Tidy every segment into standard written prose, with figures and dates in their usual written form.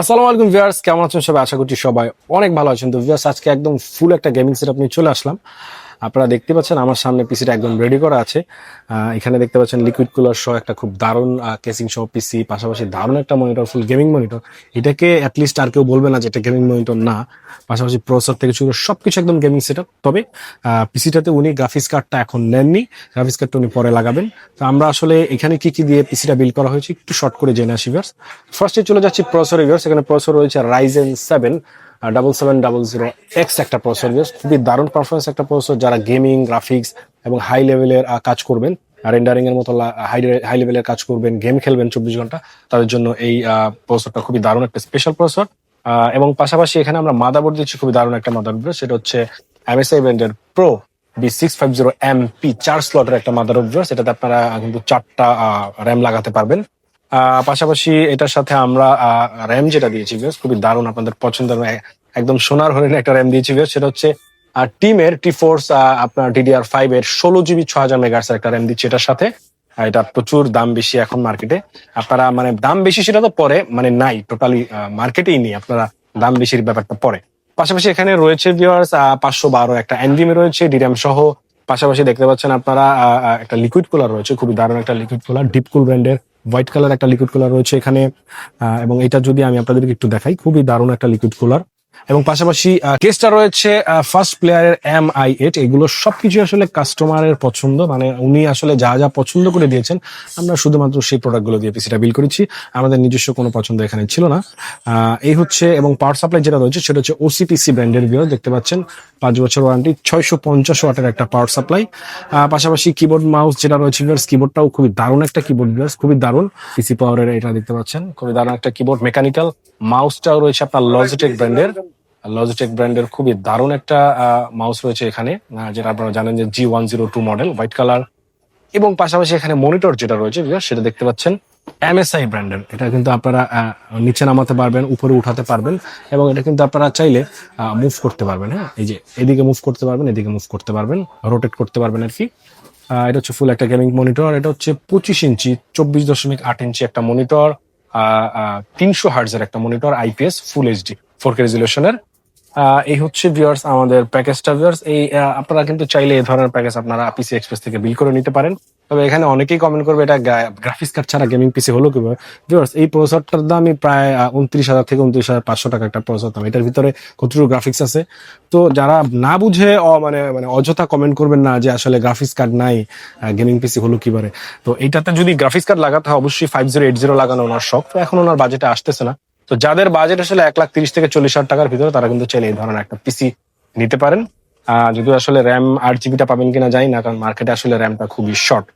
আসসালামু আলাইকুম ভিউয়ার্স, কেমন আছেন সবাই? আশা করছি সবাই অনেক ভালো আছেন। তো ভিউয়ার্স, আজকে একদম ফুল একটা গেমিং সেটআপ নিয়ে চলে আসলাম। আপনারা দেখতে পাচ্ছেন আমার সামনে পিসিটা একদম রেডি করা আছে। এখানে দেখতে পাচ্ছেন লিকুইড কুলার সহ একটা খুব দারুণ কেসিং সহ পিসি, পাশাপাশি দারুণ একটা মনিটর, ফুল গেমিং মনিটর। এটাকে অ্যাটলিস্ট আর কেউ বলবে না যে এটা গেমিং মনিটর না। পাশাপাশি প্রসেসর থেকে শুরু করে সবকিছু একদম গেমিং সেটআপ। তবে পিসিটাতে উনি গ্রাফিক্স কার্ডটা এখন নেননি, গ্রাফিক্স কার্ডটা উনি পরে লাগাবেন। তো আমরা আসলে এখানে কি কি দিয়ে পিসিটা বিল্ড করা হয়েছে একটু শর্ট করে জেনে আসি ভিউয়ার্স। ফার্স্টে চলে যাচ্ছি প্রসেসর ভিউয়ার্স। এখানে প্রসেসর রয়েছে রাইজেন 7 7700X একটা প্রসেসর ভিউয়ার্স। খুবই দারুণ পারফরমেন্স একটা প্রসেসর। যারা গেমিং, গ্রাফিক্স এবং হাই লেভেলের কাজ করবেন, রেন্ডারিং এর মতো হাই লেভেলের কাজ করবেন, গেম খেলবেন 24 ঘন্টা, তাদের জন্য এই প্রসেসরটা খুবই দারুণ একটা স্পেশাল প্রসেসর। এবং পাশাপাশি এখানে আমরা মাদারবোর্ড দিচ্ছি, খুবই দারুণ একটা মাদারবোর্ড। সেটা হচ্ছে MSI ব্র্যান্ডের প্রো B650MP 4 স্লটের একটা মাদারবোর্ড। এটাতে আপনারা কিন্তু 4টা র্যাম লাগাতে পারবেন। পাশাপাশি এটার সাথে আমরা র্যাম যেটা দিয়েছি ভিউয়ার্স, খুবই দারুণ আপনাদের পছন্দের একদম সোনার হরিণ একটা র্যাম দিয়েছি ভিউয়ার্স। সেটা হচ্ছে টিমের টি4 আপনার DDR5 এর 16GB 6000 মেগাহার্টজ একটা র্যাম দিচ্ছি এটার সাথে। এটা প্রচুর দাম বেশি এখন মার্কেটে। আপনারা মানে দাম বেশি সেটা তো পরে, মানে নাই টোটালি মার্কেটেই নেই, আপনারা দাম বেশির ব্যাপারটা পরে। পাশাপাশি এখানে রয়েছে ভিউয়ার্স 512 একটা এনভিএম রয়েছে ডিরাম সহ। পাশাপাশি দেখতে পাচ্ছেন আপনারা একটা লিকুইড কুলার রয়েছে, খুবই দারুণ একটা লিকুইড কুলার, ডিপকুল ব্র্যান্ডের হোয়াইট কালার একটা লিকুইড কুলার রয়েছে এখানে। এবং এটা যদি আমি আপনাদেরকে একটু দেখাই, খুবই দারুণ একটা লিকুইড কুলার। এবং পাশাপাশি কেসটা রয়েছে ফার্স্ট প্লেয়ারের MI8। এগুলো সবকিছু আসলে কাস্টমারের পছন্দ, মানে উনি আসলে যা যা পছন্দ করে দিয়েছেন, আমরা শুধুমাত্র সেই প্রোডাক্টগুলো দিয়ে পিসিটা বিল করেছি। আমাদের নিজস্ব কোনো পছন্দ এখানে ছিল না। এই হচ্ছে, এবং পাওয়ার সাপ্লাই যেটা রয়েছে সেটা হচ্ছে OCPC ব্র্যান্ডের ভিউ, দেখতে পাচ্ছেন 5 বছর ওয়ারেন্টি, 650 ওয়াটের একটা পাওয়ার সাপ্লাই। পাশাপাশি কিবোর্ড মাউস যেটা রয়েছে ভিউয়ার্স, কিবোর্ডটাও খুবই দারুণ একটা কিবোর্ড ভিউয়ার্স, খুবই দারুণ। পিসি পাওয়ারের এটা দেখতে পাচ্ছেন, খুবই দারুণ একটা কিবোর্ড। মেকানিক্যাল মাউসটাও রয়েছে আপনার লজিটেক ব্র্যান্ডের খুবই দারুণ একটা মাউস রয়েছে এখানে, যেটা আপনারা জানেন যে G102 মডেল, হোয়াইট কালার। এবং পাশাপাশি এখানে মনিটর যেটা রয়েছে সেটা দেখতে পাচ্ছেন MSI ব্র্যান্ডের। এটা কিন্তু আপনারা নিচে নামাতে পারবেন, উপরে উঠাতে পারবেন, এবং এটা কিন্তু আপনারা চাইলে মুভ করতে পারবেন। হ্যাঁ, এই যে এদিকে মুভ করতে পারবেন, এদিকে মুভ করতে পারবেন, রোটেট করতে পারবেন আর কি। এটা হচ্ছে ফুল একটা গেমিং মনিটর। এটা হচ্ছে 25 ইঞ্চি 24.8 ইঞ্চি একটা মনিটর, 300 হার্টজের একটা মনিটর, IPS ফুল HD 4K রেজুলেশনের। এই হচ্ছে ভিউয়ার্স আমাদের প্যাকেজটা ভিউয়ার্স। এই আপনারা কিন্তু চাইলে এই ধরনের প্যাকেজ আপনারা পিসি এক্সপ্রেস থেকে বিল করে নিতে পারেন। তবে এখানে অনেকেই কমেন্ট করবে এটা গ্রাফিক্স কার্ড ছাড়া গেমিং পিসি হলো কিভাবে। ভিউয়ার্স, এই প্রসেসরটার দামই প্রায় 29,000 থেকে 29,500 টাকা একটা প্রসেসর দাম। এটার ভিতরে কতটুকু গ্রাফিক্স আছে, তো যারা না বুঝে মানে মানে অযথা কমেন্ট করবেন না যে আসলে গ্রাফিক্স কার্ড নাই, গেমিং পিসি হলো কিভাবে। তো এইটাতে যদি গ্রাফিক্স কার্ড লাগাতে হয় অবশ্যই 5080 লাগানো ওনার শখ, তো এখন ওনার বাজেটে আসতেছে না। তো যাদের বাজেট আসলে 1,30,000 থেকে 40,000 টাকার ভিতরে, তারা কিন্তু চাইলে এই ধরনের একটা পিসি নিতে পারেন। যদিও আসলে র্যাম 8 জিবিটা পাবেন কিনা জানি না, কারণ মার্কেটে আসলে র্যামটা খুবই শর্ট।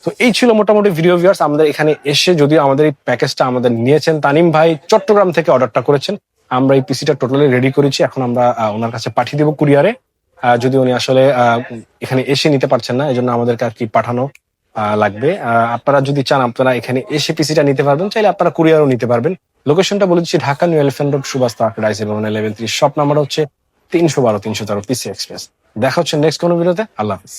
তো এই ছিল মোটামুটি ভিডিও ভিউয়ার্স। আমাদের এখানে এসে যদিও আমাদের এই প্যাকেজটা আমাদের নিয়েছেন তানিম ভাই, চট্টগ্রাম থেকে অর্ডারটা করেছেন। আমরা এই পিসিটা টোটালি রেডি করেছি, এখন আমরা ওনার কাছে পাঠিয়ে দেবো কুরিয়ারে। যদি উনি আসলে এখানে এসে নিতে পারছেন না, এই জন্য আমাদেরকে আর কি পাঠানো লাগবে। আপনারা যদি চান আপনারা এখানে এসে পিসিটা নিতে পারবেন, চাইলে আপনারা কুরিয়ারও নিতে পারবেন। লোকেশনটা বলে দিচ্ছি, Dhaka new elephant road, Subhash arcade, level 3। Shop number হচ্ছে 312 313 পিসি এক্সপ্রেস। দেখা হচ্ছে নেক্সট কোনো ভিডিওতে। আল্লাহ হাফিজ।